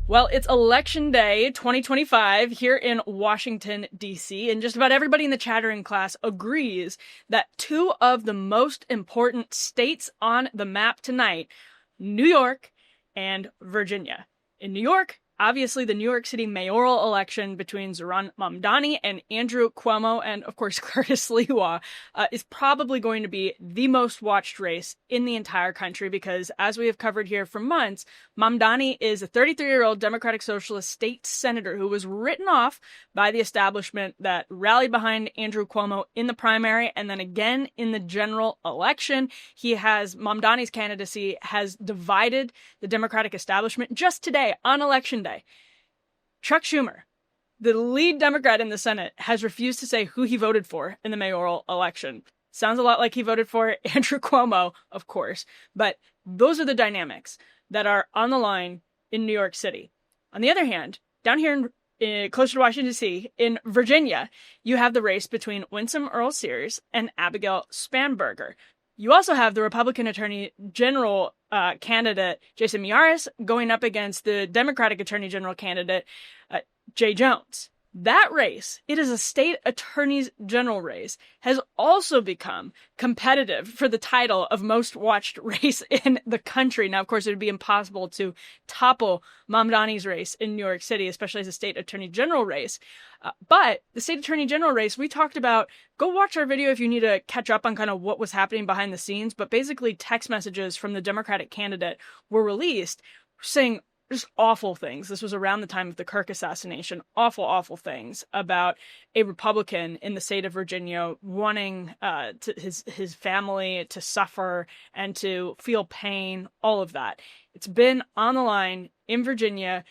Well, it's Election Day 2025 here in Washington, D.C., and just about everybody in the chattering class agrees that two of the most important states on the map tonight, New York and Virginia. In New York, obviously the New York City mayoral election between Zoran Mamdani and Andrew Cuomo, and of course Curtis Lewa, is probably going to be the most watched race in the entire country because, as we have covered here for months, Mamdani is a 33-year-old Democratic Socialist state senator who was written off by the establishment that rallied behind Andrew Cuomo in the primary and then again in the general election. Mamdani's candidacy has divided the Democratic establishment. Just today, on Election Day, Chuck Schumer, the lead Democrat in the Senate, has refused to say who he voted for in the mayoral election. Sounds a lot like he voted for Andrew Cuomo, of course, but those are the dynamics that are on the line in New York City. On the other hand, down here closer to Washington, D.C., in Virginia, you have the race between Winsome Earl-Sears and Abigail Spanberger. You also have the Republican Attorney General candidate, Jason Miyares, going up against the Democratic Attorney General candidate, Jay Jones. That race, it is a state attorney's general race, has also become competitive for the title of most watched race in the country. Now, of course, it would be impossible to topple Mamdani's race in New York City, especially as a state attorney general race. But the state attorney general race, we talked about, go watch our video if you need to catch up on kind of what was happening behind the scenes. But basically, text messages from the Democratic candidate were released saying just awful things. This was around the time of the Kirk assassination. Awful, awful things about a Republican in the state of Virginia wanting his family to suffer and to feel pain, all of that. It's been on the line in Virginia,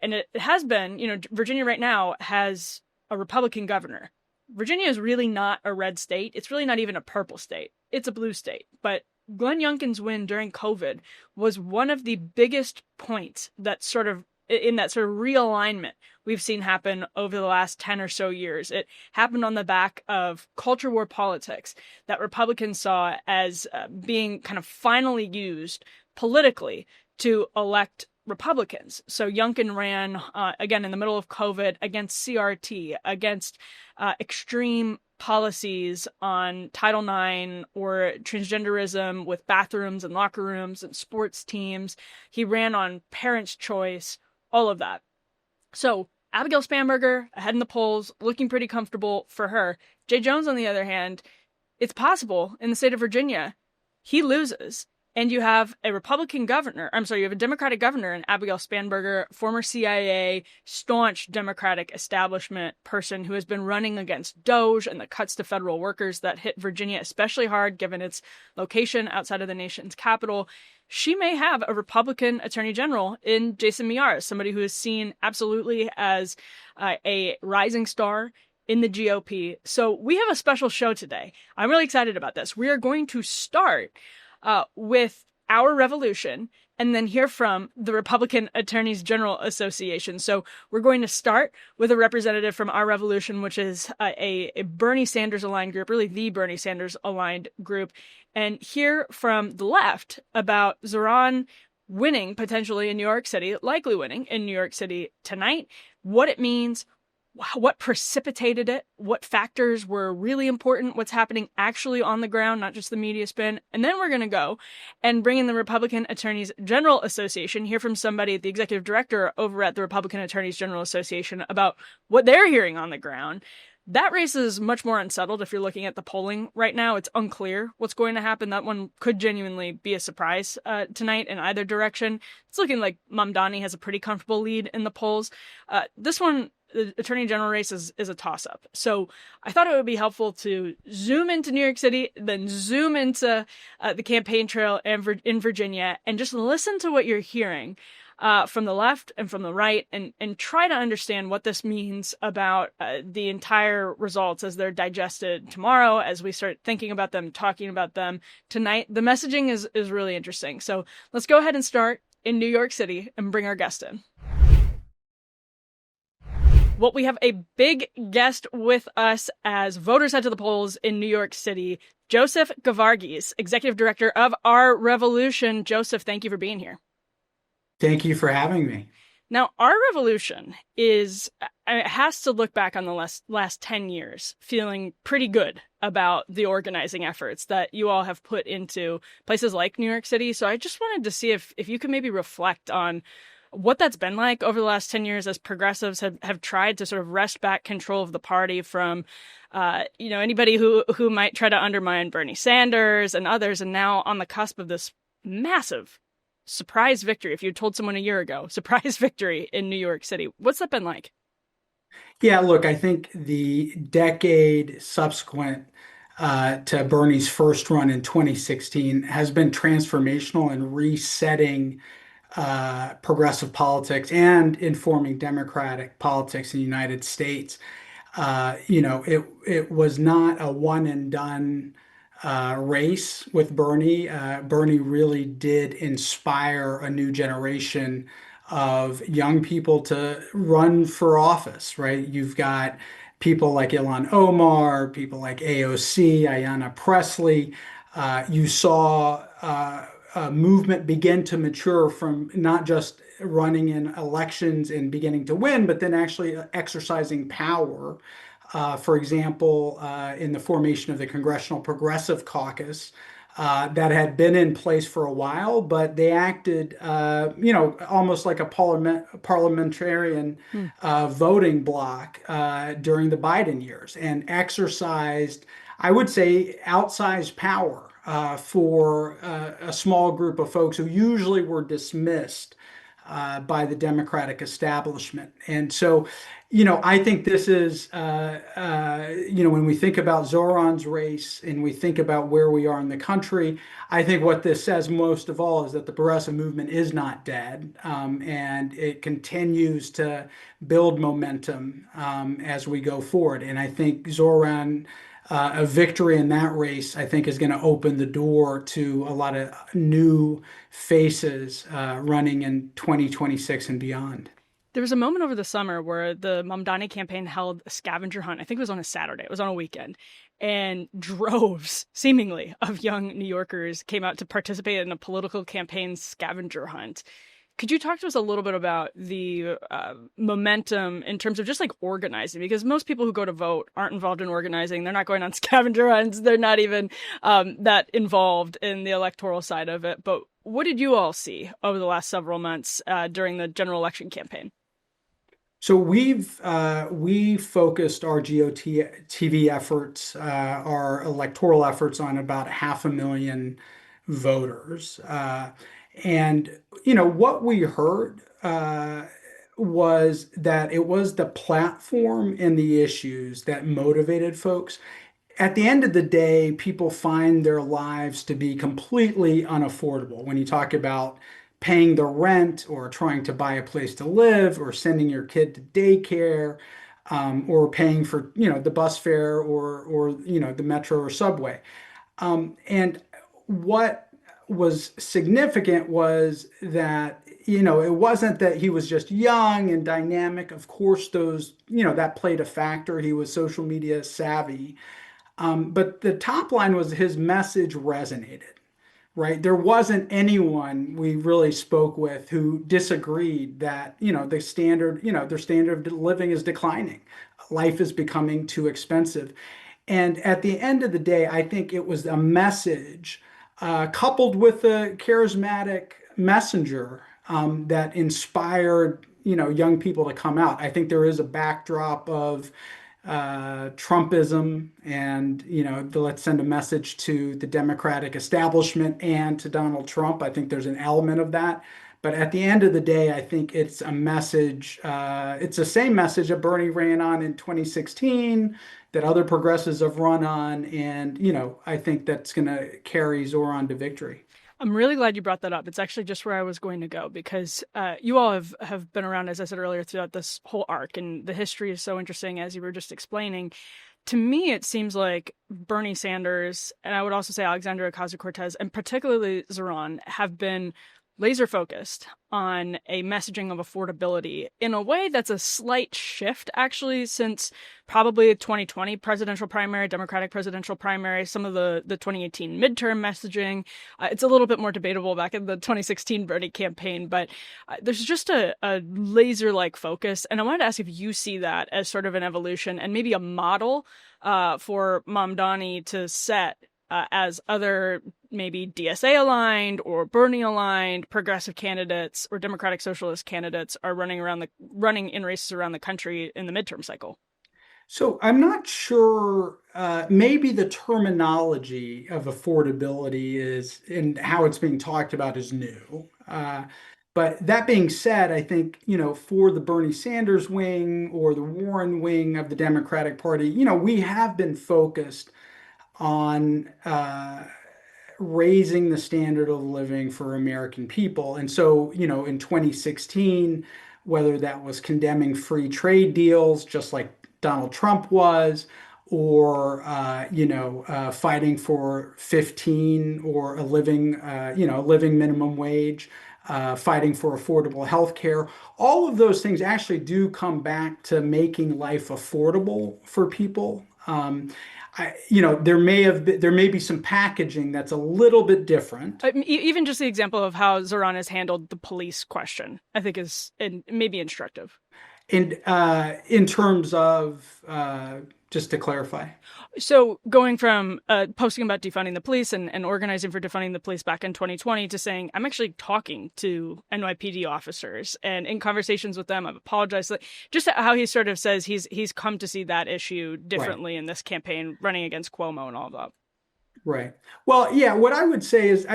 and it has been, Virginia right now has a Republican governor. Virginia is really not a red state. It's really not even a purple state. It's a blue state. But Glenn Youngkin's win during COVID was one of the biggest points that sort of realignment we've seen happen over the last 10 or so years. It happened on the back of culture war politics that Republicans saw as being kind of finally used politically to elect Republicans. So Youngkin ran, again, in the middle of COVID against CRT, against extreme policies on Title IX or transgenderism with bathrooms and locker rooms and sports teams. He ran on parents' choice, all of that. So Abigail Spanberger ahead in the polls, looking pretty comfortable for her. Jay Jones, on the other hand, it's possible in the state of Virginia, he loses. And you have a Democratic governor in Abigail Spanberger, former CIA, staunch Democratic establishment person who has been running against DOGE and the cuts to federal workers that hit Virginia especially hard given its location outside of the nation's capital. She may have a Republican attorney general in Jason Miyares, somebody who is seen absolutely as a rising star in the GOP. So we have a special show today. I'm really excited about this. We are going to start with our revolution and then hear from the Republican Attorneys General Association. So we're going to start with a representative from our revolution, which is a Bernie Sanders aligned group, really the Bernie Sanders aligned group, and hear from the left about Zoran winning potentially in New York City, likely winning in New York City tonight, what it means, what precipitated it, what factors were really important, what's happening actually on the ground, not just the media spin. And then we're going to go and bring in the Republican Attorneys General Association, hear from somebody, the executive director over at the Republican Attorneys General Association, about what they're hearing on the ground. That race is much more unsettled. If you're looking at the polling right now, it's unclear what's going to happen. That one could genuinely be a surprise tonight in either direction. It's looking like Mamdani has a pretty comfortable lead in the polls. This one, the Attorney General race is a toss-up. So I thought it would be helpful to zoom into New York City, then zoom into the campaign trail in Virginia, and just listen to what you're hearing from the left and from the right, and try to understand what this means about the entire results as they're digested tomorrow, as we start thinking about them, talking about them tonight. The messaging is really interesting. So let's go ahead and start in New York City and bring our guest in. Well, we have a big guest with us as voters head to the polls in New York City. Joseph Gevargis, Executive Director of Our Revolution. Joseph, thank you for being here. Thank you for having me. Now, our revolution it has to look back on the last 10 years feeling pretty good about the organizing efforts that you all have put into places like New York City. So I just wanted to see if you could maybe reflect on what that's been like over the last 10 years as progressives have tried to sort of wrest back control of the party from, anybody who might try to undermine Bernie Sanders and others, and now on the cusp of this massive surprise victory. If you told someone a year ago, surprise victory in New York City, what's that been like? Yeah, look, I think the decade subsequent to Bernie's first run in 2016 has been transformational in resetting progressive politics and informing democratic politics in the United States. It was not a one and done race with Bernie. Bernie really did inspire a new generation of young people to run for office, right? You've got people like Ilhan Omar, people like AOC, Ayanna Pressley. You saw a movement begin to mature from not just running in elections and beginning to win, but then actually exercising power. For example, in the formation of the Congressional Progressive Caucus, that had been in place for a while, but they acted, almost like a parliamentarian Hmm. voting bloc during the Biden years and exercised, I would say, outsized power for a small group of folks who usually were dismissed by the Democratic establishment. And so, I think this is, when we think about Zoran's race and we think about where we are in the country, I think what this says most of all is that the progressive movement is not dead, and it continues to build momentum as we go forward. And I think Zoran, a victory in that race, I think is going to open the door to a lot of new faces running in 2026 and beyond. There was a moment over the summer where the Mamdani campaign held a scavenger hunt. I think it was on a Saturday. It was on a weekend. And droves, seemingly, of young New Yorkers came out to participate in a political campaign scavenger hunt. Could you talk to us a little bit about the momentum in terms of just like organizing? Because most people who go to vote aren't involved in organizing. They're not going on scavenger hunts. They're not even that involved in the electoral side of it. But what did you all see over the last several months during the general election campaign? So we focused our GOTV efforts, our electoral efforts on about 500,000 voters. And what we heard was that it was the platform and the issues that motivated folks. At the end of the day, people find their lives to be completely unaffordable. When you talk about paying the rent or trying to buy a place to live or sending your kid to daycare, or paying for, the bus fare or the metro or subway. And what was significant was that, it wasn't that he was just young and dynamic. Of course, that played a factor. He was social media savvy. But the top line was his message resonated, right? There wasn't anyone we really spoke with who disagreed that, their standard of living is declining. Life is becoming too expensive. And at the end of the day, I think it was a message coupled with a charismatic messenger that inspired, young people to come out. I think there is a backdrop of Trumpism and, let's send a message to the Democratic establishment and to Donald Trump. I think there's an element of that. But at the end of the day, I think it's a message, it's the same message that Bernie ran on in 2016, that other progressives have run on. And, I think that's going to carry Zoran to victory. I'm really glad you brought that up. It's actually just where I was going to go because you all have been around, as I said earlier, throughout this whole arc, and the history is so interesting, as you were just explaining. To me, it seems like Bernie Sanders, and I would also say Alexandria Ocasio-Cortez, and particularly Zoran, have been laser focused on a messaging of affordability in a way that's a slight shift, actually, since probably the 2020 presidential primary, Democratic presidential primary, some of the 2018 midterm messaging. It's a little bit more debatable back in the 2016 Bernie campaign, but there's just a laser like focus. And I wanted to ask if you see that as sort of an evolution and maybe a model for Mamdani to set as other maybe DSA aligned or Bernie aligned progressive candidates or Democratic Socialist candidates are running in races around the country in the midterm cycle. So I'm not sure, maybe the terminology of affordability is and how it's being talked about is new. But that being said, I think, for the Bernie Sanders wing or the Warren wing of the Democratic Party, we have been focused on raising the standard of living for American people. And so, in 2016, whether that was condemning free trade deals, just like Donald Trump was, or fighting for 15 or a living minimum wage, fighting for affordable health care. All of those things actually do come back to making life affordable for people. There may be some packaging that's a little bit different. Even just the example of how Zoran has handled the police question, I think is maybe instructive. And in terms of, just to clarify, So going from posting about defunding the police and organizing for defunding the police back in 2020 to saying, I'm actually talking to NYPD officers and in conversations with them, I've apologized. Just how he sort of says he's come to see that issue differently right. in this campaign, running against Cuomo and all of that. Right. Well, yeah, what I would say is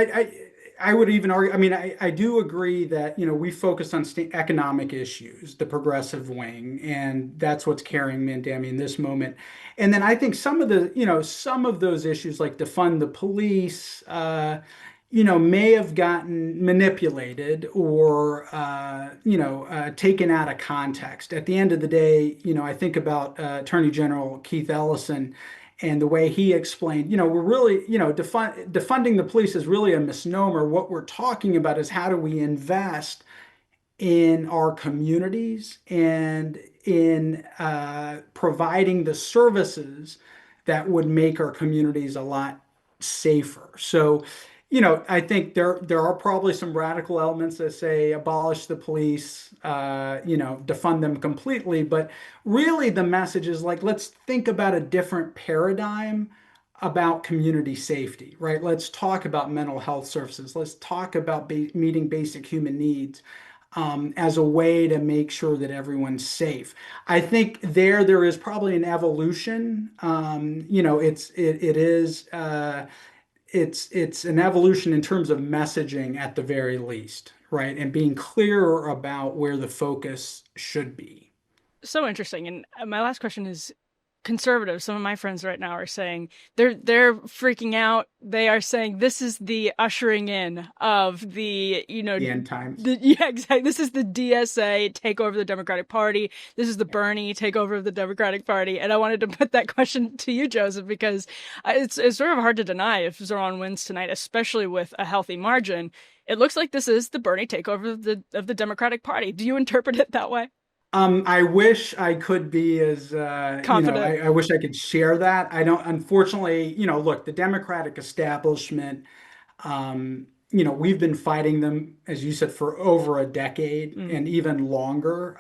I would even argue, I mean, I do agree that, we focused on economic issues, the progressive wing, and that's what's carrying Mamdani in this moment. And then I think some of those issues like defund the police, may have gotten manipulated or, taken out of context. At the end of the day, I think about Attorney General Keith Ellison and the way he explained, we're really, defunding the police is really a misnomer. What we're talking about is how do we invest in our communities and in providing the services that would make our communities a lot safer. So, I think there are probably some radical elements that say abolish the police, defund them completely. But really, the message is like, let's think about a different paradigm about community safety, right? Let's talk about mental health services. Let's talk about meeting basic human needs as a way to make sure that everyone's safe. I think there is probably an evolution. It is. It's an evolution in terms of messaging at the very least, right? And being clearer about where the focus should be. So interesting. And my last question is conservatives. Some of my friends right now are saying they're freaking out. They are saying this is the ushering in of The end times. yeah, exactly. This is the DSA takeover of the Democratic Party. This is the Bernie takeover of the Democratic Party. And I wanted to put that question to you, Joseph, because it's sort of hard to deny if Zoran wins tonight, especially with a healthy margin. It looks like this is the Bernie takeover of the Democratic Party. Do you interpret it that way? I wish I could be as, Confident. I wish I could share that. I don't, unfortunately, look, the Democratic establishment, we've been fighting them, as you said, for over a decade Mm. and even longer.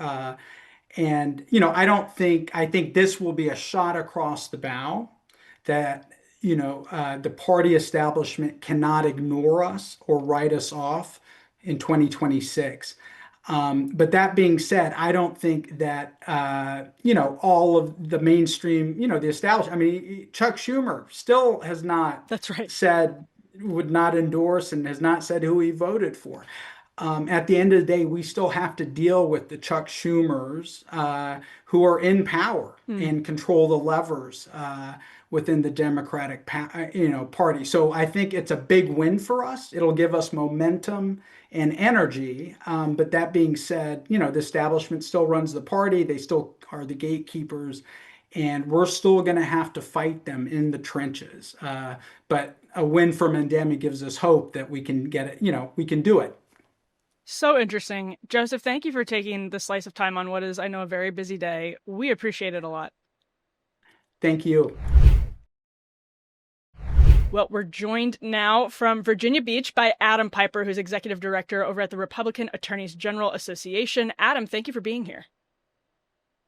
And, I think this will be a shot across the bow that, the party establishment cannot ignore us or write us off in 2026. But that being said, I don't think that all of the mainstream, the establishment. I mean, Chuck Schumer still has not That's right. said would not endorse and has not said who he voted for. At the end of the day, we still have to deal with the Chuck Schumers who are in power Mm. and control the levers within the Democratic, Party. So I think it's a big win for us. It'll give us momentum and energy. But that being said, the establishment still runs the party. They still are the gatekeepers, and we're still going to have to fight them in the trenches. But a win for Mamdani gives us hope that we can get it. We can do it. So interesting. Joseph, thank you for taking the slice of time on what is, I know, a very busy day. We appreciate it a lot. Thank you. Well, we're joined now from Virginia Beach by Adam Piper, who's executive director over at the Republican Attorneys General Association. Adam, thank you for being here.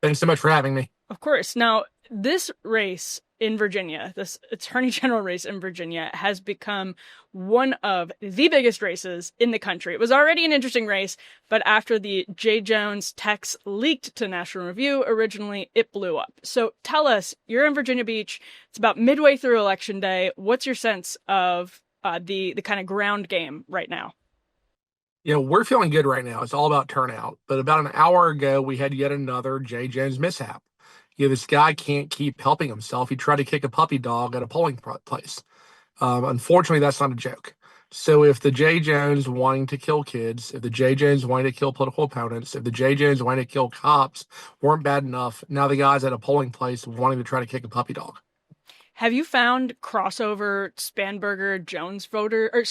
Thanks so much for having me. Of course. Now, this race in Virginia, this attorney general race in Virginia, has become one of the biggest races in the country. It was already an interesting race, but after the J. Jones text leaked to National Review originally, it blew up. So tell us, you're in Virginia Beach. It's about midway through Election Day. What's your sense of the kind of ground game right now? We're feeling good right now. It's all about turnout. But about an hour ago, we had yet another J. Jones mishap. This guy can't keep helping himself. He tried to kick a puppy dog at a polling place. Unfortunately, that's not a joke. So if the J. Jones wanting to kill kids, if the J. Jones wanting to kill political opponents, if the J. Jones wanting to kill cops weren't bad enough, now the guy's at a polling place wanting to try to kick a puppy dog. Have you found crossover Spanberger Jones voter or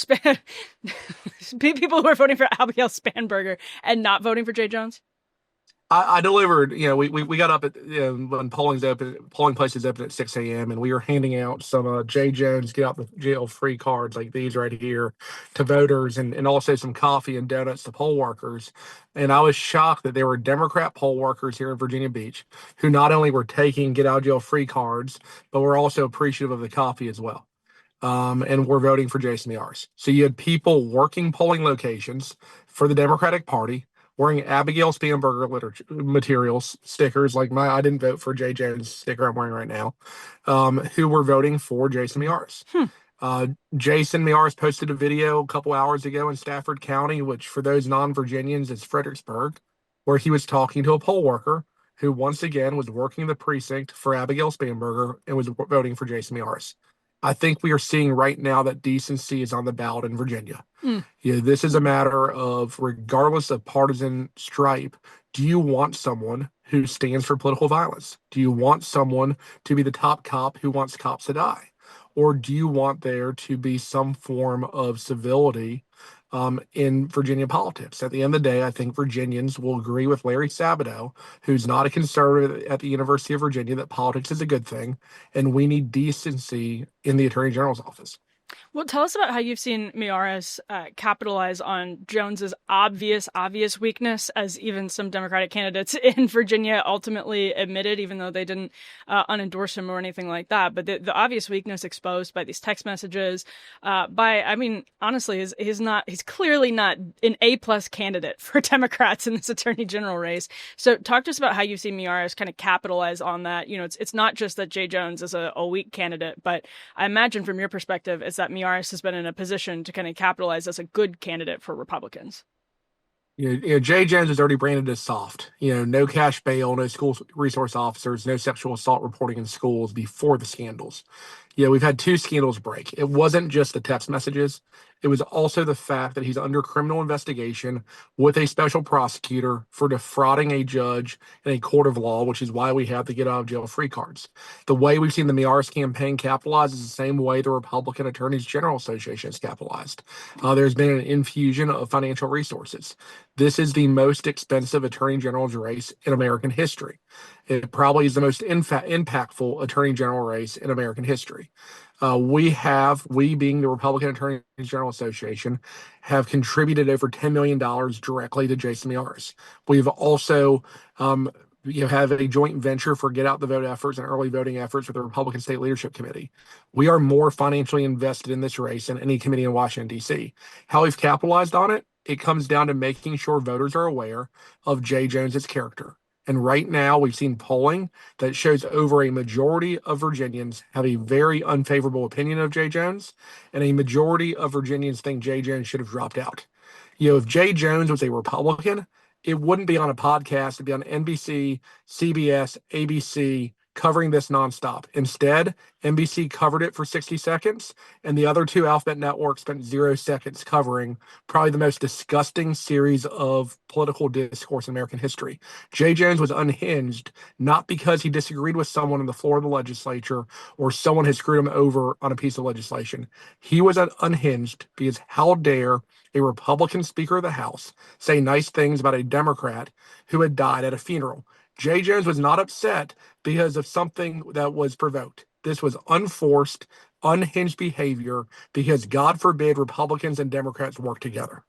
people who are voting for Abigail Spanberger and not voting for Jay Jones? I delivered, we got up at when polling places open at 6 a.m. and we were handing out some J. Jones get out the jail free cards like these right here to voters and also some coffee and donuts to poll workers. And I was shocked that there were Democrat poll workers here in Virginia Beach who not only were taking get out of jail free cards, but were also appreciative of the coffee as well. And were voting for Jason Miyares. So you had people working polling locations for the Democratic Party wearing Abigail Spanberger materials, stickers like I didn't vote for Jay Jones sticker I'm wearing right now, who were voting for Jason Miyares. Jason Miyares posted a video a couple hours ago in Stafford County, which for those non-Virginians is Fredericksburg, where he was talking to a poll worker who once again was working the precinct for Abigail Spanberger and was voting for Jason Miyares. I think we are seeing right now that decency is on the ballot in Virginia. This is a matter of, regardless of partisan stripe, do you want someone who stands for political violence? Do you want someone to be the top cop who wants cops to die? Or do you want there to be some form of civility in Virginia politics? At the end of the day, I think Virginians will agree with Larry Sabato, who's not a conservative at the University of Virginia, that politics is a good thing, and we need decency in the Attorney General's office. Well, tell us about how you've seen Miyares capitalize on Jones's obvious weakness, as even some Democratic candidates in Virginia ultimately admitted, even though they didn't unendorse him or anything like that. But the obvious weakness exposed by these text messages, honestly, he's clearly not an A+ candidate for Democrats in this Attorney General race. So talk to us about how you've seen Miyares kind of capitalize on that. It's not just that Jay Jones is a weak candidate, but I imagine from your perspective, it's that Miyares has been in a position to kind of capitalize as a good candidate for Republicans. Jay Jones is already branded as soft. No cash bail, no school resource officers, no sexual assault reporting in schools before the scandals. We've had two scandals break. It wasn't just the text messages. It was also the fact that he's under criminal investigation with a special prosecutor for defrauding a judge in a court of law, which is why we have to get out of jail free cards. The way we've seen the Miyares campaign capitalize is the same way the Republican Attorneys General Association has capitalized. There's been an infusion of financial resources. This is the most expensive Attorney General's race in American history. It probably is the most impactful Attorney General race in American history. We being the Republican Attorney General Association, have contributed over $10 million directly to Jason Miyares. We've also have a joint venture for get out the vote efforts and early voting efforts with the Republican State Leadership Committee. We are more financially invested in this race than any committee in Washington, D.C. How we've capitalized on it, it comes down to making sure voters are aware of Jay Jones's character. And right now, we've seen polling that shows over a majority of Virginians have a very unfavorable opinion of Jay Jones, and a majority of Virginians think Jay Jones should have dropped out. If Jay Jones was a Republican, it wouldn't be on a podcast. It'd be on NBC, CBS, ABC, covering this nonstop. Instead, NBC covered it for 60 seconds, and the other two alphabet networks spent 0 seconds covering probably the most disgusting series of political discourse in American history. Jay Jones was unhinged not because he disagreed with someone on the floor of the legislature or someone had screwed him over on a piece of legislation. He was unhinged because how dare a Republican Speaker of the House say nice things about a Democrat who had died at a funeral? Jay Jones was not upset because of something that was provoked. This was unforced, unhinged behavior because, God forbid, Republicans and Democrats work together.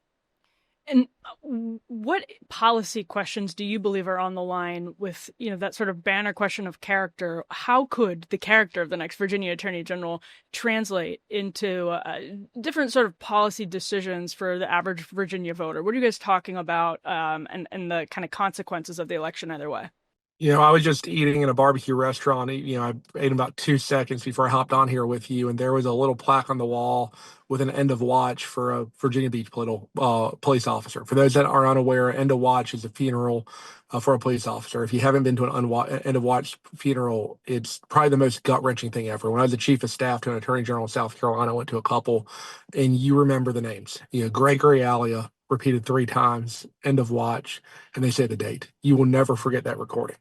And what policy questions do you believe are on the line with, that sort of banner question of character? How could the character of the next Virginia Attorney General translate into different sort of policy decisions for the average Virginia voter? What are you guys talking about, and the kind of consequences of the election either way? I was just eating in a barbecue restaurant. I ate in about 2 seconds before I hopped on here with you, and there was a little plaque on the wall with an end of watch for a Virginia Beach police officer. For those that are unaware, end of watch is a funeral for a police officer. If you haven't been to an end of watch funeral, it's probably the most gut wrenching thing ever. When I was the chief of staff to an attorney general in South Carolina, I went to a couple, and you remember the names. Gregory Alia repeated 3 times, end of watch, and they say the date. You will never forget that recording.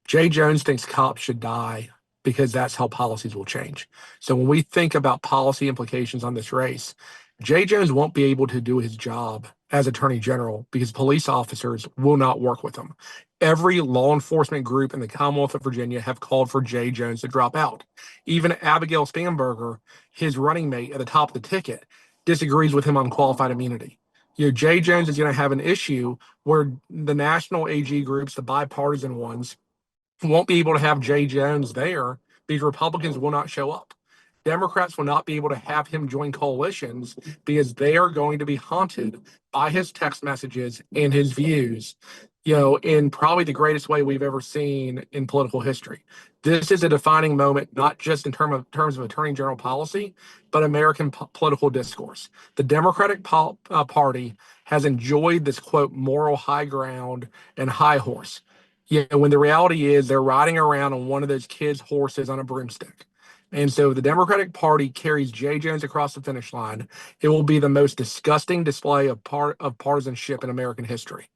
Jay Jones thinks cops should die because that's how policies will change. So when we think about policy implications on this race, Jay Jones won't be able to do his job as Attorney General because police officers will not work with him. Every law enforcement group in the Commonwealth of Virginia have called for Jay Jones to drop out. Even Abigail Spanberger, his running mate at the top of the ticket, disagrees with him on qualified immunity. Jay Jones is going to have an issue where the national AG groups, the bipartisan ones, won't be able to have Jay Jones there because Republicans will not show up. Democrats will not be able to have him join coalitions because they are going to be haunted by his text messages and his views, in probably the greatest way we've ever seen in political history. This is a defining moment, not just in terms of attorney general policy, but American political discourse. The Democratic Party has enjoyed this, quote, moral high ground and high horse. When the reality is they're riding around on one of those kids' horses on a broomstick. And so the Democratic Party carries Jay Jones across the finish line. It will be the most disgusting display of partisanship in American history.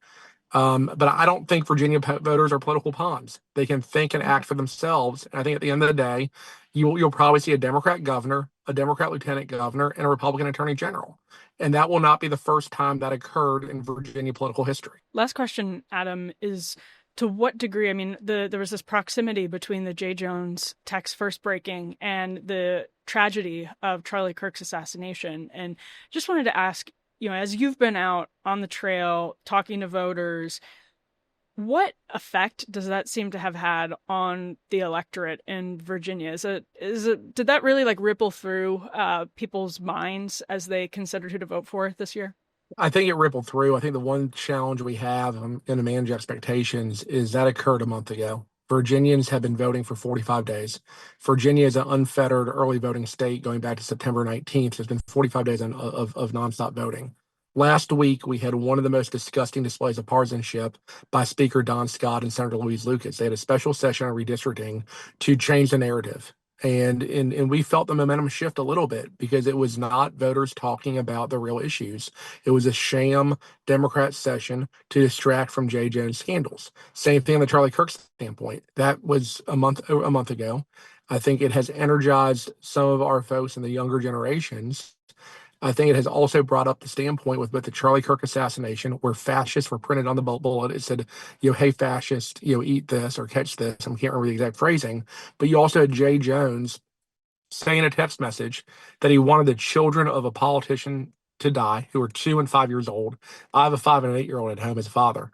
But I don't think Virginia voters are political pawns. They can think and act for themselves. And I think at the end of the day, you'll probably see a Democrat governor, a Democrat lieutenant governor, and a Republican attorney general. And that will not be the first time that occurred in Virginia political history. Last question, Adam, is to what degree, there was this proximity between the Jay Jones text first breaking and the tragedy of Charlie Kirk's assassination. And just wanted to ask, as you've been out on the trail talking to voters, what effect does that seem to have had on the electorate in Virginia? Did that really ripple through people's minds as they considered who to vote for this year? I think it rippled through. I think the one challenge we have in to manage expectations is that occurred a month ago. Virginians have been voting for 45 days. Virginia is an unfettered early voting state going back to September 19th. There's been 45 days of nonstop voting. Last week, we had one of the most disgusting displays of partisanship by Speaker Don Scott and Senator Louise Lucas. They had a special session on redistricting to change the narrative. And we felt the momentum shift a little bit because it was not voters talking about the real issues. It was a sham Democrat session to distract from Jay Jones scandals. Same thing on the Charlie Kirk standpoint. That was a month ago. I think it has energized some of our folks in the younger generations. I think it has also brought up the standpoint with the Charlie Kirk assassination, where fascists were printed on the bullet. It said, hey, fascist, eat this or catch this. I can't remember the exact phrasing. But you also had Jay Jones saying in a text message that he wanted the children of a politician to die, who are 2 and 5 years old. I have a 5 and an 8-year-old at home as a father.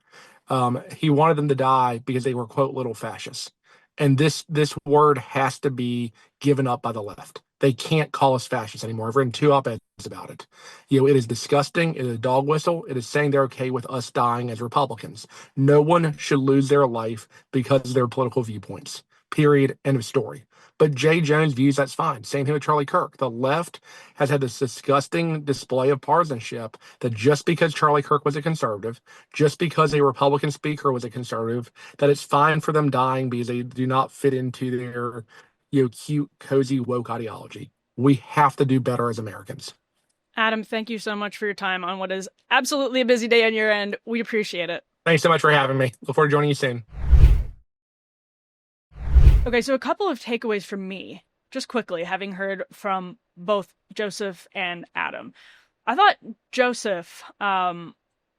He wanted them to die because they were, quote, little fascists. And this word has to be given up by the left. They can't call us fascists anymore. I've written 2 op-eds about it. It is disgusting. It is a dog whistle. It is saying they're okay with us dying as Republicans. No one should lose their life because of their political viewpoints. Period. End of story. But Jay Jones views that's fine. Same thing with Charlie Kirk. The left has had this disgusting display of partisanship that just because Charlie Kirk was a conservative, just because a Republican speaker was a conservative, that it's fine for them dying because they do not fit into their cute, cozy, woke ideology. We have to do better as Americans. Adam, thank you so much for your time on what is absolutely a busy day on your end. We appreciate it. Thanks so much for having me. Look forward to joining you soon. Okay, so a couple of takeaways from me, just quickly, having heard from both Joseph and Adam. I thought Joseph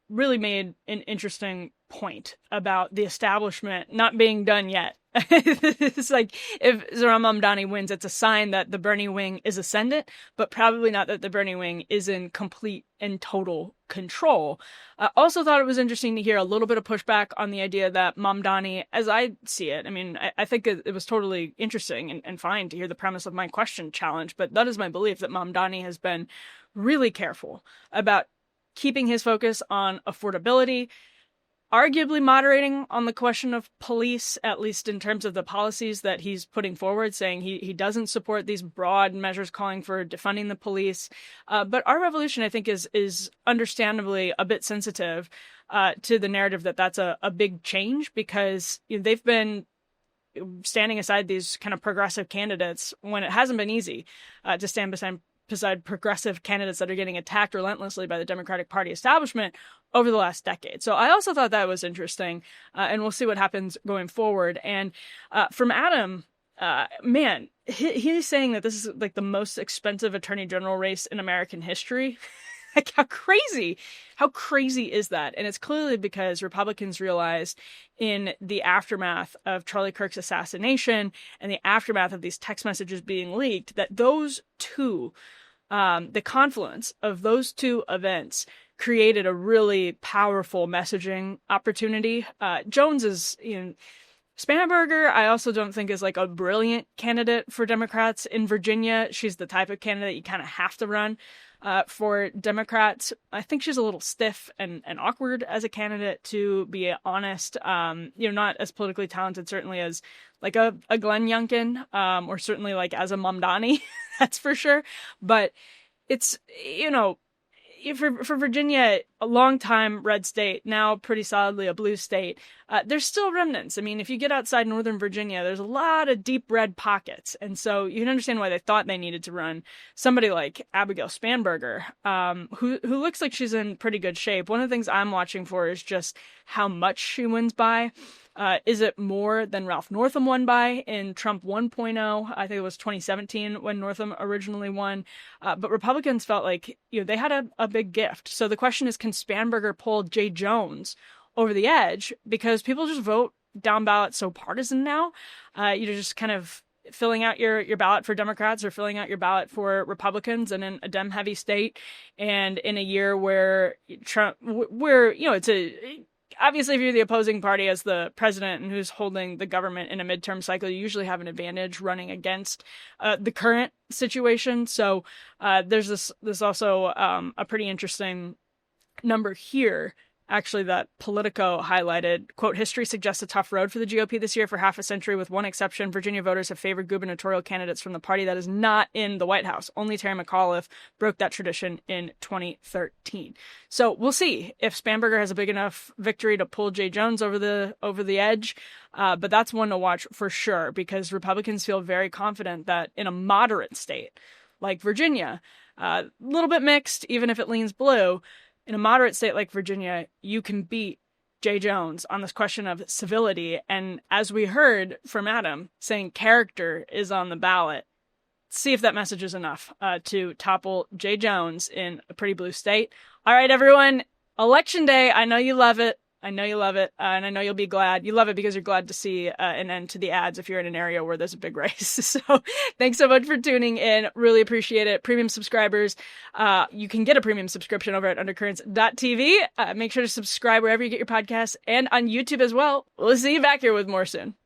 really made an interesting point about the establishment not being done yet. It's like if Zoran Mamdani wins, it's a sign that the Bernie wing is ascendant, but probably not that the Bernie wing is in complete and total control. I also thought it was interesting to hear a little bit of pushback on the idea that Mamdani, as I see it, I mean, I think it was totally interesting and fine to hear the premise of my question challenged, but that is my belief that Mamdani has been really careful about keeping his focus on affordability, arguably moderating on the question of police, at least in terms of the policies that he's putting forward, saying he doesn't support these broad measures calling for defunding the police. But our revolution, I think, is understandably a bit sensitive to the narrative that that's a big change, because they've been standing aside these kind of progressive candidates when it hasn't been easy to stand beside progressive candidates that are getting attacked relentlessly by the Democratic Party establishment over the last decade. So I also thought that was interesting, and we'll see what happens going forward. And from Adam, man, he's saying that this is like the most expensive attorney general race in American history. Like, how crazy is that? And it's clearly because Republicans realized in the aftermath of Charlie Kirk's assassination and the aftermath of these text messages being leaked, that those two, the confluence of those two events created a really powerful messaging opportunity. Jones is, Spanberger, I also don't think is like a brilliant candidate for Democrats in Virginia. She's the type of candidate you kind of have to run for Democrats. I think she's a little stiff and awkward as a candidate, to be honest. Not as politically talented, certainly, as like a Glenn Youngkin, or certainly like as a Mamdani, that's for sure. But it's, for Virginia, a long time red state, now pretty solidly a blue state, there's still remnants. I mean, if you get outside Northern Virginia, there's a lot of deep red pockets. And so you can understand why they thought they needed to run somebody like Abigail Spanberger, who looks like she's in pretty good shape. One of the things I'm watching for is just how much she wins by. Is it more than Ralph Northam won by in Trump 1.0? I think it was 2017 when Northam originally won. But Republicans felt like they had a big gift. So the question is, can Spanberger pull Jay Jones over the edge? Because people just vote down ballot so partisan now. You're just kind of filling out your ballot for Democrats or filling out your ballot for Republicans, and in a Dem-heavy state, and in a year where Trump, it's obviously, if you're the opposing party as the president and who's holding the government in a midterm cycle, you usually have an advantage running against the current situation. So there's this also a pretty interesting number here, actually, that Politico highlighted. Quote, history suggests a tough road for the GOP this year. For half a century, with one exception, Virginia voters have favored gubernatorial candidates from the party that is not in the White House. Only Terry McAuliffe broke that tradition in 2013. So we'll see if Spanberger has a big enough victory to pull Jay Jones over the edge. But that's one to watch for sure, because Republicans feel very confident that in a moderate state like Virginia, a little bit mixed, even if it leans blue, in a moderate state like Virginia, you can beat Jay Jones on this question of civility. And as we heard from Adam, saying character is on the ballot, see if that message is enough to topple Jay Jones in a pretty blue state. All right, everyone, Election Day. I know you love it. And I know you'll be glad. You love it because you're glad to see an end to the ads if you're in an area where there's a big race. So thanks so much for tuning in. Really appreciate it. Premium subscribers, you can get a premium subscription over at undercurrents.tv. Make sure to subscribe wherever you get your podcasts and on YouTube as well. We'll see you back here with more soon.